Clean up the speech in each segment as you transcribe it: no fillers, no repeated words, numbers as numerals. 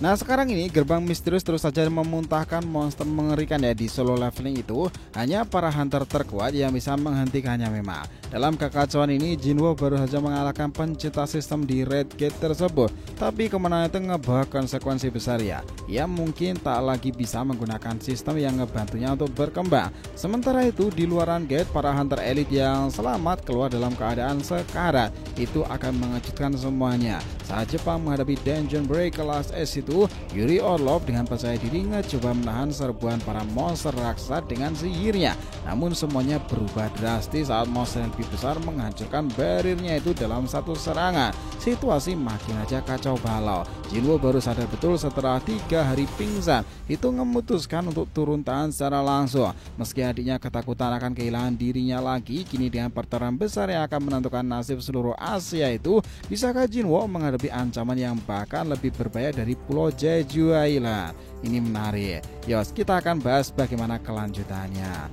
Nah sekarang ini gerbang misterius terus saja memuntahkan monster mengerikan ya di solo leveling itu. Hanya para hunter terkuat yang bisa menghentikannya memang. Dalam kekacauan ini Jinwo baru saja mengalahkan pencipta sistem di Red Gate tersebut. Tapi kemenangan itu ngebawa konsekuensi besar ya. Ia mungkin tak lagi bisa menggunakan sistem yang ngebantunya untuk berkembang. Sementara itu di luaran gate para hunter elite yang selamat keluar dalam keadaan sekarat. Itu akan mengejutkan semuanya. Saat Jepang menghadapi Dungeon Break kelas S itu, Yuri Orlov dengan percaya diri mencoba menahan serbuan para monster raksasa dengan sihirnya. Namun semuanya berubah drastis saat monster yang lebih besar menghancurkan barirnya itu dalam satu serangan. Situasi makin aja kacau balau. Jinwo baru sadar betul setelah 3 hari pingsan. Itu memutuskan untuk turun tangan secara langsung. Meski adiknya ketakutan akan kehilangan dirinya lagi, kini dengan pertarungan besar yang akan menentukan nasib seluruh Asia itu, bisakah Jinwo menghadapi ancaman yang bahkan lebih berbahaya dari Pulau Jeju Island? Ini menarik. Yos, kita akan bahas bagaimana kelanjutannya.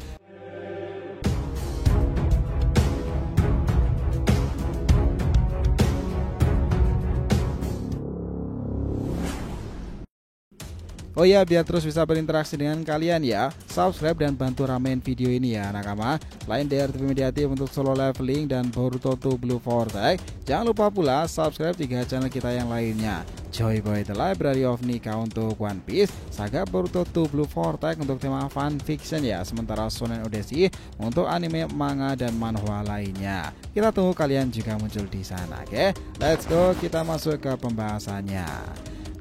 Oh ya, biar terus bisa berinteraksi dengan kalian ya, subscribe dan bantu ramein video ini ya nakama. Lain dari TV Mediatif untuk solo leveling dan Boruto 2 Blue Vortex. Jangan lupa pula subscribe 3 channel kita yang lainnya. Joy Boy The Library of Nika untuk One Piece, Saga Boruto 2 Blue Vortex untuk tema fan fiction ya, sementara Shonen Odyssey untuk anime, manga dan manhwa lainnya. Kita tunggu kalian juga muncul di sana, oke? Let's go, kita masuk ke pembahasannya.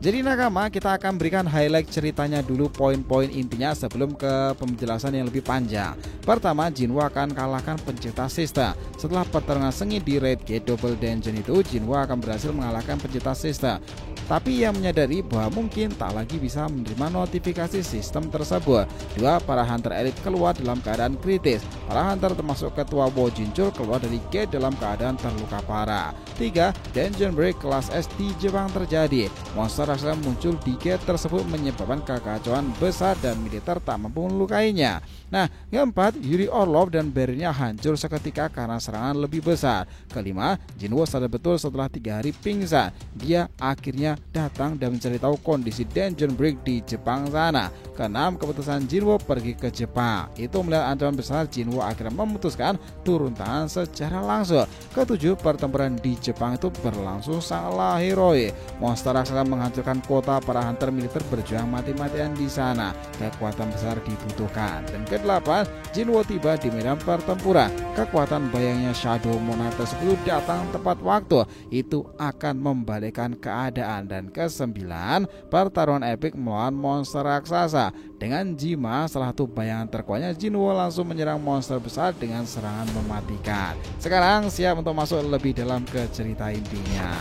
Jadi nakama, kita akan berikan highlight ceritanya dulu, poin-poin intinya sebelum ke penjelasan yang lebih panjang. Pertama, Jinwo akan kalahkan pencipta sistem. Setelah pertarungan sengit di Red Gate Double Dungeon itu, Jinwo akan berhasil mengalahkan pencipta sistem. Tapi ia menyadari bahwa mungkin tak lagi bisa menerima notifikasi sistem tersebut. 2. Para hunter elite keluar dalam keadaan kritis. Para hunter termasuk ketua Wo Jinchul keluar dari gate dalam keadaan terluka parah. 3. Dungeon Break kelas S di Jepang terjadi. Monster raksasa muncul di gate tersebut menyebabkan kekacauan besar dan militer tak mampu melukainya. Nah, yang keempat, Yuri Orlov dan barirnya hancur seketika karena serangan lebih besar. Kelima, Jinwo sadar betul setelah 3 hari pingsan. Dia akhirnya datang dan mencari tahu kondisi Dungeon Break di Jepang sana. Keenam, keputusan Jinwo pergi ke Jepang. Itu melihat ancaman besar, Jinwo akhirnya memutuskan turun tangan secara langsung. Ketujuh, pertempuran di Jepang itu berlangsung sangatlah heroik. Monster raksasa menghancurkan kota, para hunter militer berjuang mati-matian di sana. Kekuatan besar dibutuhkan. Dan kedelapan, Jinwo tiba di medan pertempuran. Kekuatan bayangnya Shadow Monarch tersebut datang tepat waktu. Itu akan membalikkan keadaan. Dan kesembilan, pertarungan epik melawan monster raksasa. Dengan Jima, salah satu bayangan terkuatnya, Jinwo langsung menyerang monster besar dengan serangan mematikan. Sekarang siap untuk masuk lebih dalam ke cerita intinya.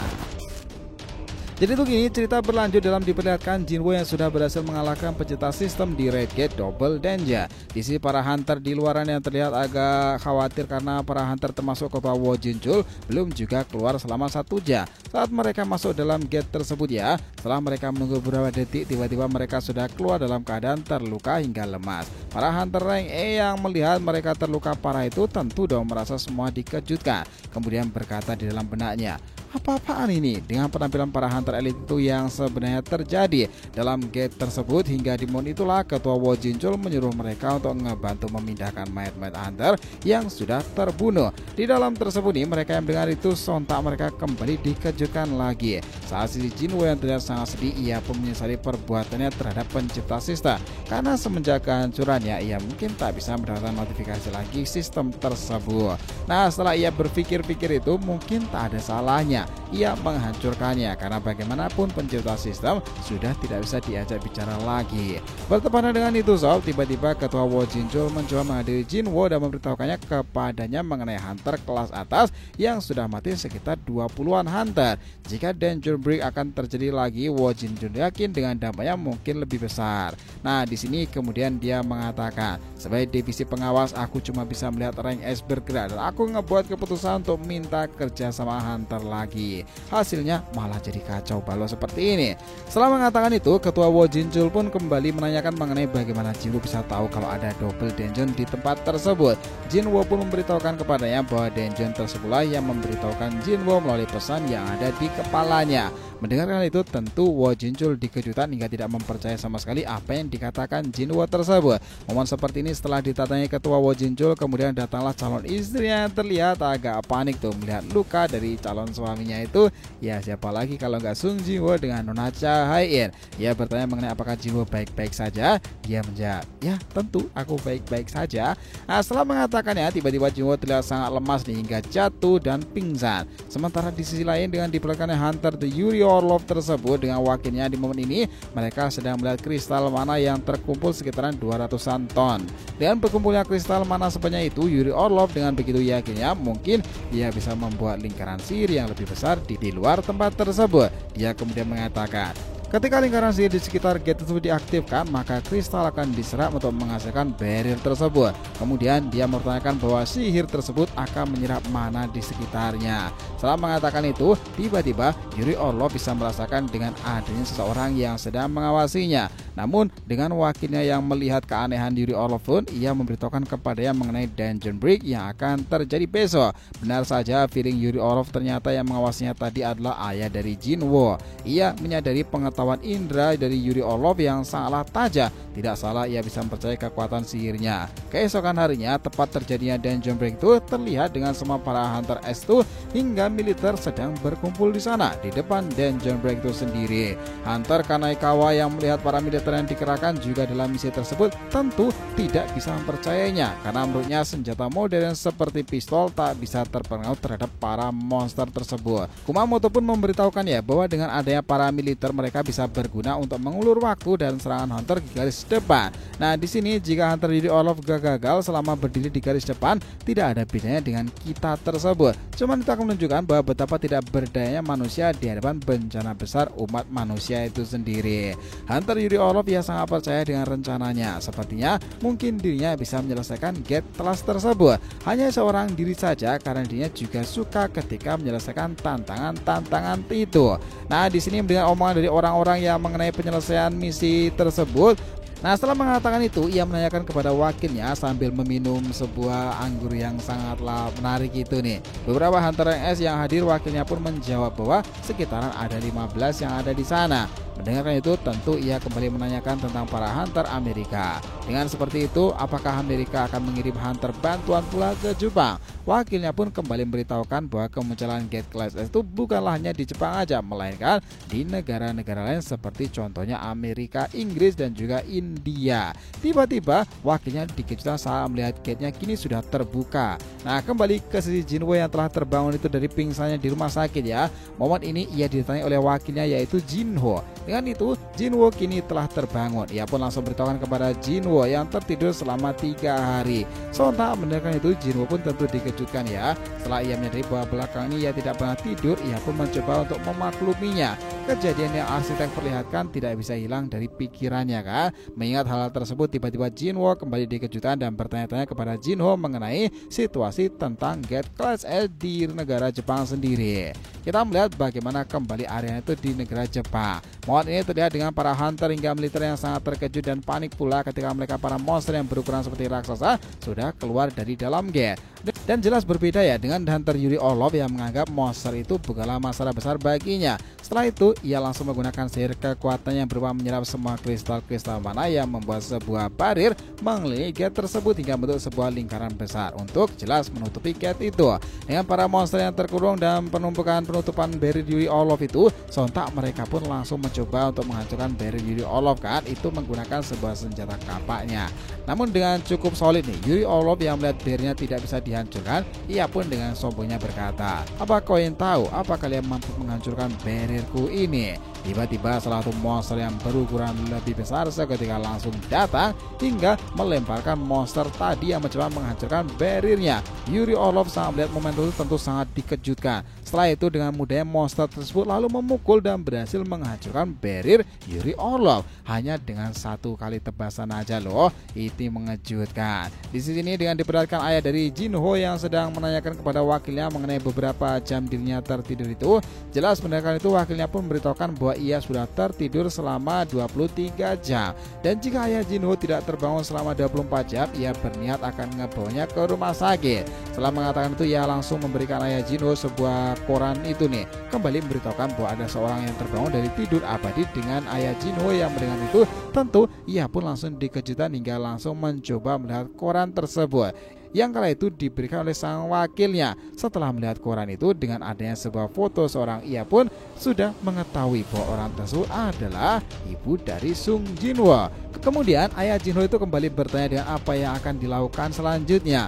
Jadi tuh gini, cerita berlanjut dalam diperlihatkan Jinwo yang sudah berhasil mengalahkan pencipta sistem di Red Gate Double Dungeon. Di sini para hunter di luaran yang terlihat agak khawatir karena para hunter termasuk ketua Wo Jinchul belum juga keluar selama 1 jam. Saat mereka masuk dalam gate tersebut ya, setelah mereka menunggu beberapa detik, tiba-tiba mereka sudah keluar dalam keadaan terluka hingga lemas. Para hunter rank E yang melihat mereka terluka parah itu tentu dong merasa semua dikejutkan. Kemudian berkata di dalam benaknya, apa-apaan ini dengan penampilan para hunter elite itu yang sebenarnya terjadi dalam gate tersebut. Hingga di momen itulah ketua Wo Jinchul menyuruh mereka untuk ngebantu memindahkan mayat-mayat hunter yang sudah terbunuh. Di dalam tersebut nih, mereka yang mendengar itu sontak mereka kembali dikejutkan lagi. Saat si Jinwo yang terlihat sangat sedih, ia pun menyesali perbuatannya terhadap pencipta sistem karena semenjak kehancurannya ia mungkin tak bisa mendapatkan notifikasi lagi sistem tersebut. Nah, setelah ia berpikir-pikir itu mungkin tak ada salahnya ia menghancurkannya karena bagaimanapun pencipta sistem sudah tidak bisa diajak bicara lagi. Bertepatan dengan itu sob, tiba-tiba ketua Wo Jinchul mencoba menghadiri Jinwo dan memberitahukannya kepadanya mengenai hunter kelas atas yang sudah mati sekitar 20-an hunter. Jika Dungeon Break akan terjadi lagi, Wo Jinchul yakin dengan dampaknya mungkin lebih besar. Nah, di sini kemudian dia mengatakan, sebagai divisi pengawas aku cuma bisa melihat rank S bergerak dan aku ngebuat keputusan untuk minta kerja sama hunter lagi. Hasilnya malah jadi kacau balau seperti ini. Setelah mengatakan itu, ketua Wo Jinchul pun kembali menanyakan mengenai bagaimana Jinwo bisa tahu kalau ada double dungeon di tempat tersebut. Jinwo pun memberitahukan kepadanya bahwa dungeon tersebutlah yang memberitahukan Jinwo melalui pesan yang ada di kepalanya. Mendengarkan itu tentu Wo Jinchul dikejutan hingga tidak mempercaya sama sekali apa yang dikatakan Jinwo tersebut. Momen seperti ini setelah didatangi ketua Wo Jinchul, kemudian datanglah calon istrinya yang terlihat agak panik tuh melihat luka dari calon suaminya itu. Ya siapa lagi kalau nggak Sung Jinwo dengan Nona Cha Hae-in. Ia bertanya mengenai apakah Jinwo baik-baik saja. Dia menjawab, ya tentu aku baik-baik saja. Nah, setelah mengatakannya, tiba-tiba Jinwo terlihat sangat lemas nih, hingga jatuh dan pingsan. Sementara di sisi lain dengan diperlihatkannya Hunter the Yuri Orlov tersebut dengan wakilnya, di momen ini mereka sedang melihat kristal mana yang terkumpul sekitaran 200-an ton. Dengan berkumpulnya kristal mana sebanyak itu, Yuri Orlov dengan begitu yakinnya mungkin dia bisa membuat lingkaran sihir yang lebih besar di luar tempat tersebut. Dia kemudian mengatakan, ketika lingkaran sihir di sekitar gate tersebut diaktifkan, maka kristal akan diserap untuk menghasilkan barrier tersebut. Kemudian dia mempertanyakan bahwa sihir tersebut akan menyerap mana di sekitarnya. Setelah mengatakan itu, tiba-tiba Yuri Orlov bisa merasakan dengan adanya seseorang yang sedang mengawasinya. Namun dengan wakilnya yang melihat keanehan Yuri Orlov pun, ia memberitahukan kepadanya mengenai dungeon break yang akan terjadi besok. Benar saja, feeling Yuri Orlov ternyata yang mengawasinya tadi adalah ayah dari Jinwo. Ia menyadari pengetahuan indera dari Yuri Orlov yang sangatlah tajam. Tidak salah ia bisa mempercayai kekuatan sihirnya. Keesokan harinya, tepat terjadinya dungeon break itu terlihat dengan semua para hunter S2 hingga militer sedang berkumpul di sana di depan dungeon break itu sendiri. Hunter Kanaikawa yang melihat para militer yang dikerahkan juga dalam misi tersebut tentu tidak bisa mempercayainya, karena menurutnya senjata modern seperti pistol tak bisa terpengaruh terhadap para monster tersebut. Kumamoto pun memberitahukan ya bahwa dengan adanya para militer mereka bisa berguna untuk mengulur waktu dan serangan hunter di garis depan. Nah, di sini jika hunter Yuri Orlov gagal selama berdiri di garis depan, tidak ada bedanya dengan kita tersebut. Cuman itu akan menunjukkan bahwa betapa tidak berdayanya manusia di hadapan bencana besar umat manusia itu sendiri. Hunter Yuri Orlov ya sangat percaya dengan rencananya. Sepertinya mungkin dirinya bisa menyelesaikan gate telas tersebut. Hanya seorang diri saja, karena dirinya juga suka ketika menyelesaikan tantangan-tantangan itu. Nah, di sini mendengar omongan dari orang-orang yang mengenai penyelesaian misi tersebut. Nah, setelah mengatakan itu, ia menanyakan kepada wakilnya sambil meminum sebuah anggur yang sangatlah menarik itu nih. Beberapa hunter S yang hadir, wakilnya pun menjawab bahwa sekitaran ada 15 yang ada di sana. Mendengarkan itu, tentu ia kembali menanyakan tentang para hunter Amerika. Dengan seperti itu, apakah Amerika akan mengirim hunter bantuan pula ke Jepang? Wakilnya pun kembali memberitahukan bahwa kemunculan Gate Class S itu bukanlah hanya di Jepang aja, melainkan di negara-negara lain seperti contohnya Amerika, Inggris, dan juga India. Tiba-tiba, wakilnya dikejutkan saat melihat gate-nya kini sudah terbuka. Nah, kembali ke sisi Jinwo yang telah terbangun itu dari pingsannya di rumah sakit ya. Momen ini ia ditanya oleh wakilnya, yaitu Jinho. Dengan itu, Jinwo kini telah terbangun. Ia pun langsung beritahukan kepada Jinwo yang tertidur selama 3 hari. Sontak mendengarkan itu, Jinwo pun tentu dikejutkan ya. Setelah ia menyadari bahwa belakang ini ia tidak pernah tidur, ia pun mencoba untuk memakluminya. Kejadian yang arsitek perlihatkan tidak bisa hilang dari pikirannya kan. Mengingat hal tersebut, tiba-tiba Jinwo kembali dikejutkan dan bertanya-tanya kepada Jinho mengenai situasi tentang Gate Class S di negara Jepang sendiri. Kita melihat bagaimana kembali area itu di negara Jepang. Momen ini terlihat dengan para hunter hingga militer yang sangat terkejut dan panik pula ketika mereka para monster yang berukuran seperti raksasa sudah keluar dari dalam gate. Dan jelas berbeda ya dengan hunter Yuri Orlov yang menganggap monster itu bukanlah masalah besar baginya. Setelah itu, ia langsung menggunakan sihir kekuatan yang berupa menyerap semua kristal-kristal mana yang membuat sebuah barir mengelilingi gate tersebut hingga membentuk sebuah lingkaran besar untuk jelas menutupi gate itu. Dengan para monster yang terkurung dan penumpukan penutupan barir Yuri Orlov itu, sontak mereka pun langsung mencoba untuk menghancurkan barir Yuri Orlov kan, itu menggunakan sebuah senjata kapaknya. Namun dengan cukup solid nih, Yuri Orlov yang melihat barirnya tidak bisa dihancurkan, ia pun dengan sombongnya berkata, "Apa kalian tahu apa kalian mampu menghancurkan barirku ini?" Tiba-tiba salah satu monster yang berukuran lebih besar seketika langsung datang hingga melemparkan monster tadi yang mencoba menghancurkan barirnya. Yuri Orlov saat melihat momen itu tentu sangat dikejutkan. Setelah itu dengan mudahnya monster tersebut lalu memukul dan berhasil menghancurkan barir Yuri Orlov hanya dengan 1 kali tebasan aja loh. Itu mengejutkan. Di sini dengan diperlihatkan ayah dari Jinho yang sedang menanyakan kepada wakilnya mengenai beberapa jam dirinya tertidur itu. Jelas mendengarkan itu, wakilnya pun memberitahukan bahwa bahwa ia sudah tertidur selama 23 jam. Dan jika ayah Jinho tidak terbangun selama 24 jam, ia berniat akan ngebawanya ke rumah sakit. Setelah mengatakan itu, ia langsung memberikan ayah Jinho sebuah koran itu nih, kembali memberitahukan bahwa ada seorang yang terbangun dari tidur abadi dengan ayah Jinho. Yang mendengar itu, tentu ia pun langsung dikejutkan hingga langsung mencoba melihat koran tersebut yang kala itu diberikan oleh sang wakilnya. Setelah melihat koran itu dengan adanya sebuah foto seorang, ia pun sudah mengetahui bahwa orang tersebut adalah ibu dari Sung Jinwo. Kemudian ayah Jinho itu kembali bertanya dengan apa yang akan dilakukan selanjutnya.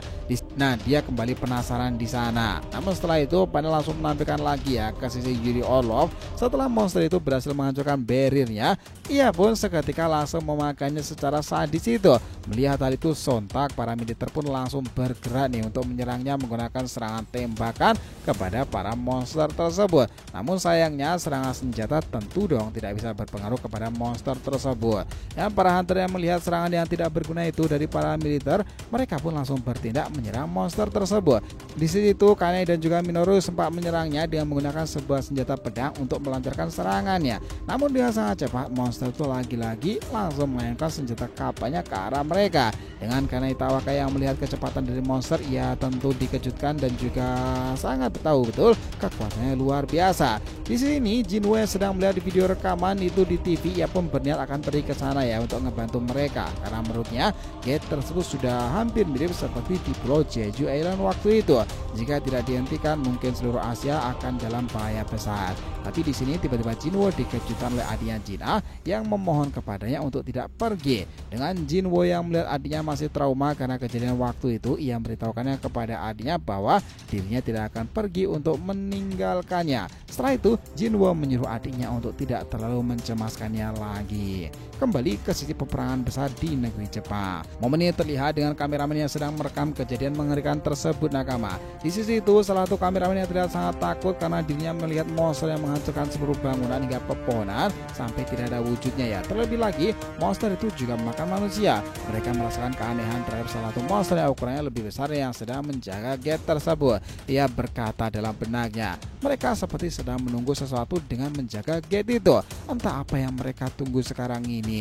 Nah, dia kembali penasaran di sana. Namun setelah itu panel langsung menampilkan lagi ya ke sisi Yuri Orlov. Setelah monster itu berhasil menghancurkan barriernya, ia pun seketika langsung memakannya secara sadis itu. Melihat hal itu, sontak para militer pun langsung bergerak nih untuk menyerangnya menggunakan serangan tembakan kepada para monster tersebut. Namun sayangnya serangan senjata tentu dong tidak bisa berpengaruh kepada monster tersebut. Yang para hunter yang melihat serangan yang tidak berguna itu dari para militer, mereka pun langsung bertindak menyerang monster tersebut. Di situ Kanai dan juga Minoru sempat menyerangnya dengan menggunakan sebuah senjata pedang untuk melancarkan serangannya. Namun dengan sangat cepat monster itu lagi-lagi langsung mengaimkan senjata kapalnya ke arah mereka. Dengan Kanai Tawaka yang melihat kecepatan dari monster, ia tentu dikejutkan dan juga sangat tahu betul kekuatannya luar biasa. Di sini Jinwo yang sedang melihat di video rekaman itu di TV, ia pun berniat akan pergi ke sana ya untuk ngebantu mereka karena menurutnya gate tersebut sudah hampir mirip seperti di Pulau Jeju Island waktu itu. Jika tidak dihentikan, mungkin seluruh Asia akan dalam bahaya besar. Tapi di sini tiba-tiba Jinwo dikejutkan oleh adiknya Jina yang memohon kepadanya untuk tidak pergi. Dengan Jinwo yang melihat adiknya masih trauma karena kejadian waktu itu, ia memberitahukannya kepada adiknya bahwa dirinya tidak akan pergi untuk meninggalkannya. Setelah itu, Jinwo menyuruh adiknya untuk tidak terlalu mencemaskannya lagi. Kembali ke sisi peperangan besar di negeri Jepang. Momen ini terlihat dengan kameramen yang sedang merekam kejadian mengerikan tersebut nakama. Di sisi itu, salah satu kameramen yang terlihat sangat takut karena dirinya melihat monster yang menghancurkan seluruh bangunan hingga pepohonan sampai tidak ada wujudnya ya. Terlebih lagi, monster itu juga memakan manusia. Mereka merasakan keanehan terhadap salah satu monster yang ukurannya lebih besar yang sedang menjaga gate tersebut. Ia berkata dalam benaknya, mereka seperti sedang menunggu sesuatu dengan menjaga gate itu. Entah apa yang mereka tunggu sekarang ini.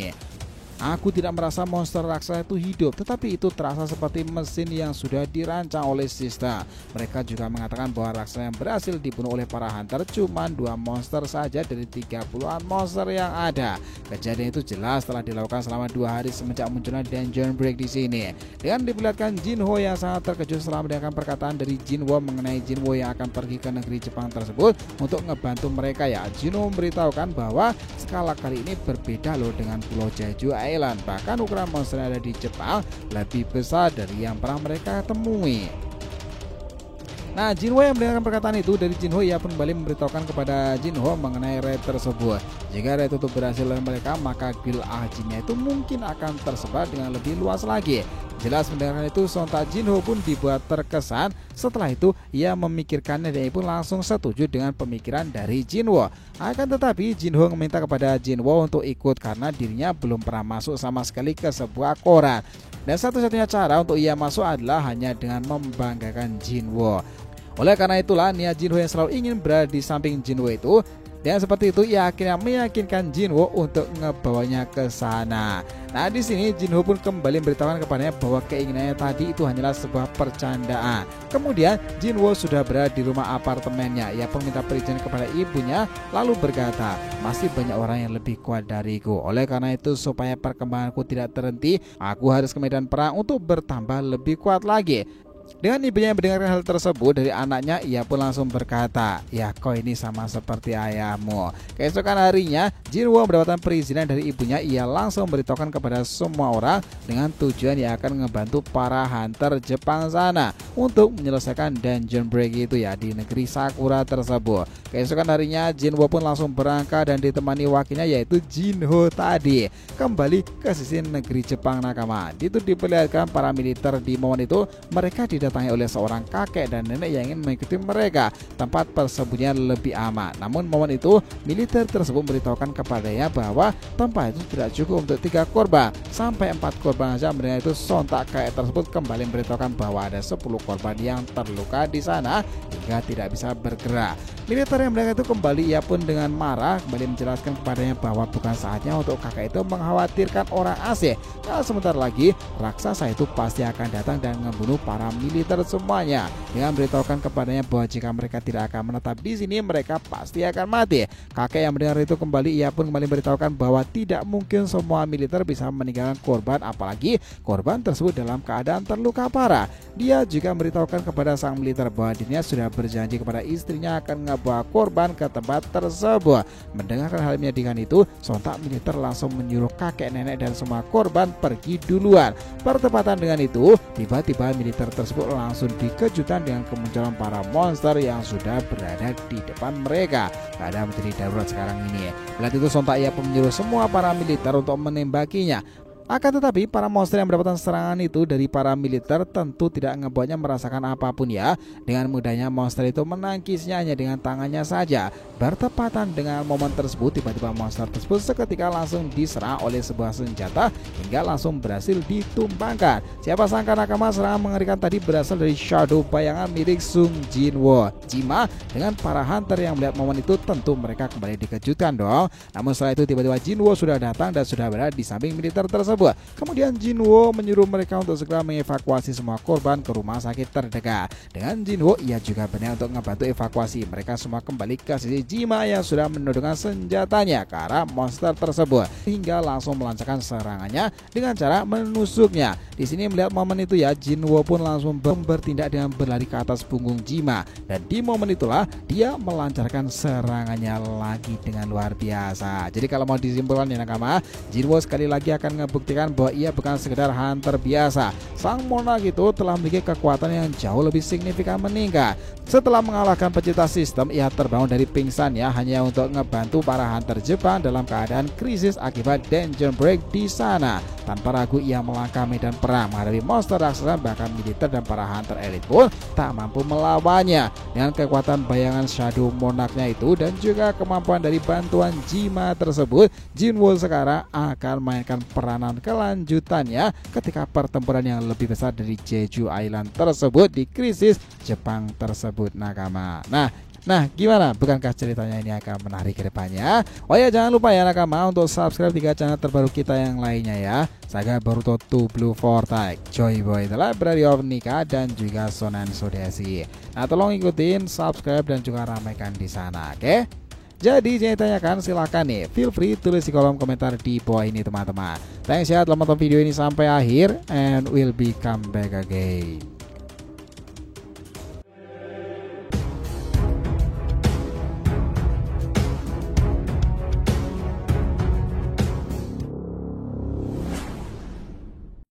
Aku tidak merasa monster raksasa itu hidup, tetapi itu terasa seperti mesin yang sudah dirancang oleh sistem. Mereka juga mengatakan bahwa raksasa yang berhasil dibunuh oleh para hunter cuma 2 monster saja dari 30-an monster yang ada. Kejadian itu jelas telah dilakukan selama 2 hari semenjak munculnya Dungeon Break di sini. Dengan diperlihatkan Jinho yang sangat terkejut setelah mendengarkan perkataan dari Jinwo mengenai Jinwo yang akan pergi ke negeri Jepang tersebut untuk ngebantu mereka ya. Jinho memberitahukan bahwa skala kali ini berbeda loh dengan Pulau Jeju Island. Bahkan ukuran monster yang ada di Jepang lebih besar dari yang pernah mereka temui. Nah, Jinho yang mendengarkan perkataan itu dari Jinho, ia pun kembali memberitahukan kepada Jinho mengenai raid tersebut. Jika raid itu berhasil oleh mereka, maka guild Ajinnya itu mungkin akan tersebar dengan lebih luas lagi. Jelas mendengarkan itu, sontak Jinho pun dibuat terkesan. Setelah itu, ia memikirkannya dan ia pun langsung setuju dengan pemikiran dari Jinho. Akan tetapi, Jinho meminta kepada Jinho untuk ikut karena dirinya belum pernah masuk sama sekali ke sebuah koran. Dan satu-satunya cara untuk ia masuk adalah hanya dengan membanggakan Jinho. Oleh karena itulah niat Jinho yang selalu ingin berada di samping Jinho itu, dan seperti itu ia akhirnya meyakinkan Jinho untuk ngebawanya ke sana. Nah, di sini Jinho pun kembali memberitahukan kepadanya bahwa keinginannya tadi itu hanyalah sebuah percandaan. Kemudian Jinho sudah berada di rumah apartemennya. Ia pun minta perizinan kepada ibunya lalu berkata, masih banyak orang yang lebih kuat dariku. Oleh karena itu, supaya perkembanganku tidak terhenti, aku harus ke medan perang untuk bertambah lebih kuat lagi. Dengan ibunya yang mendengarkan hal tersebut dari anaknya, ia pun langsung berkata, ya kau ini sama seperti ayahmu. Keesokan harinya, Jinho mendapatkan perizinan dari ibunya. Ia langsung memberitahukan kepada semua orang dengan tujuan yang akan membantu para hunter Jepang sana untuk menyelesaikan Dungeon Break itu ya di negeri Sakura tersebut. Keesokan harinya, Jinho pun langsung berangkat dan ditemani wakilnya yaitu Jinho tadi kembali ke sisi negeri Jepang nakama. Itu diperlihatkan para militer di momen itu mereka di didatangi oleh seorang kakek dan nenek yang ingin mengikuti mereka tempat persembunyian lebih aman. Namun momen itu militer tersebut memberitahukan kepadanya bahwa tempat itu tidak cukup untuk 3 korban, sampai 4 korban saja. Mendengar itu sontak kakek tersebut kembali memberitahukan bahwa ada 10 korban yang terluka di sana hingga tidak bisa bergerak. Militer yang mendengar itu kembali, ia pun dengan marah kembali menjelaskan kepadanya bahwa bukan saatnya untuk kakek itu mengkhawatirkan orang asing, karena sebentar lagi raksasa itu pasti akan datang dan membunuh para militer semuanya. Dengan memberitahukan kepadanya bahwa jika mereka tidak akan menetap di sini, mereka pasti akan mati. Kakek yang mendengar itu kembali, ia pun kembali memberitahukan bahwa tidak mungkin semua militer bisa meninggalkan korban, apalagi korban tersebut dalam keadaan terluka parah. Dia juga memberitahukan kepada sang militer bahwa dirinya sudah berjanji kepada istrinya akan membawa korban ke tempat tersebut. Mendengarkan hal menyedihkan itu, sontak militer langsung menyuruh kakek, nenek, dan semua korban pergi duluan. Bertepatan dengan itu, tiba-tiba militer tersebut langsung dikejutkan dengan kemunculan para monster yang sudah berada di depan mereka. Keadaan menjadi darurat sekarang ini. Melihat itu, sontak ia pun menyuruh semua para militer untuk menembakinya. Akan tetapi para monster yang mendapatkan serangan itu dari para militer tentu tidak membuatnya merasakan apapun ya. Dengan mudahnya monster itu menangkisnya hanya dengan tangannya saja. Bertepatan dengan momen tersebut, tiba-tiba monster tersebut seketika langsung diserang oleh sebuah senjata hingga langsung berhasil ditumbangkan. Siapa sangka nakama serangan mengerikan tadi berasal dari shadow bayangan milik Sung Jinwo. Jima dengan para hunter yang melihat momen itu tentu mereka kembali dikejutkan dong. Namun setelah itu tiba-tiba Jinwo sudah datang dan sudah berada di samping militer tersebut. Kemudian Jinwo menyuruh mereka untuk segera mengevakuasi semua korban ke rumah sakit terdekat. Dengan Jinwo, ia juga berniat untuk membantu evakuasi. Mereka semua kembali ke sisi Jima yang sudah menodongkan senjatanya ke arah monster tersebut hingga langsung melancarkan serangannya dengan cara menusuknya. Di sini melihat momen itu ya, Jinwo pun langsung bertindak dengan berlari ke atas punggung Jima, dan di momen itulah dia melancarkan serangannya lagi dengan luar biasa. Jadi kalau mau disimpulkan ya nakama, Jinwo sekali lagi akan ngebuktikan bahwa ia bukan sekedar hunter biasa. Sang monark itu telah memiliki kekuatan yang jauh lebih signifikan meningkat. Setelah mengalahkan pencipta sistem, ia terbangun dari pingsannya hanya untuk ngebantu para hunter Jepang dalam keadaan krisis akibat dungeon break di sana. Tanpa ragu ia melangkah medan perang menghadapi monster raksasa, bahkan militer dan para hunter elit pun tak mampu melawannya. Dengan kekuatan bayangan shadow monarknya itu dan juga kemampuan dari bantuan Jima tersebut, Jinwo sekarang akan mainkan peranan kelanjutannya ketika pertempuran yang lebih besar dari Jeju Island tersebut di krisis Jepang tersebut nakama. Nah gimana? Bukankah ceritanya ini akan menarik ke depannya? Oh ya, jangan lupa ya nakama untuk subscribe 3 channel terbaru kita yang lainnya ya. Saga Boruto 2 Blue Vortex, Joy Boy The Library of Nika, dan juga Sonan Sodesi. Nah tolong ikutin, subscribe, dan juga ramaikan di sana, oke? Jadi jangan ditanyakan, silahkan nih, feel free tulis di kolom komentar di bawah ini teman-teman. Thanks ya telah menonton video ini sampai akhir, and we'll be come back again.